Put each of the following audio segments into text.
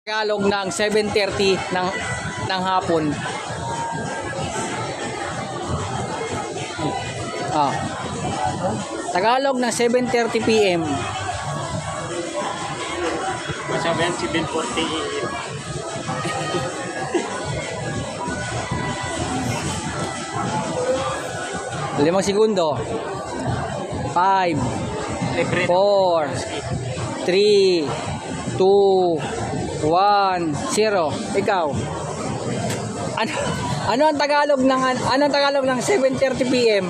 Tagalog ng 7:30 ng hapon. Ah. Tagalog ng 7:30 PM. Masabihan 7:40 Limang segundo. 5, 4, 3, 2, 1, 0. Ikaw. Ano ang Tagalog ng 7:30 PM?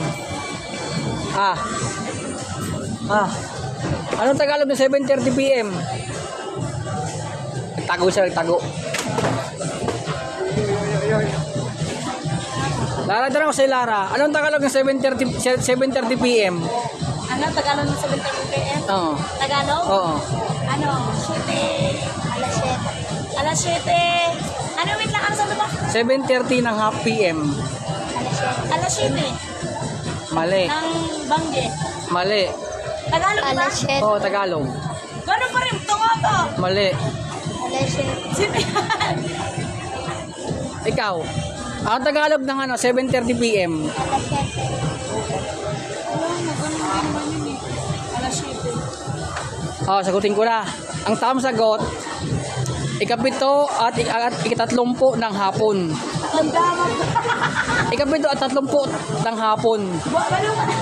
Anong Tagalog ng 7:30 PM? Tago siya, tago. Lara, tanong ko sa Lara. Anong Tagalog ng 7:30 PM? Ano, Tagalog ng 7:30 PM? Oo. Tagalog? Oo. Ano, 7. Alas 7. Alas 7. Ano, wait lang, ano sabi mo? 7:30 ng half PM. Alas 7. Mali. Ng Bangge. Mali. Tagalog ba? Alas 7. Oo, Tagalog. Gano'n pa rin, tungo to. Mali. Alas 7. Sino yan? Ikaw. Ang Tagalog ng 7:30 PM. Alas 7. Alas 7. Sagutin ko na. Ang tamang sagot, ikapito at ikatatlumput ng hapon. Ang damag. Ikapito at tatlumput ng hapon. Gano'n pa rin.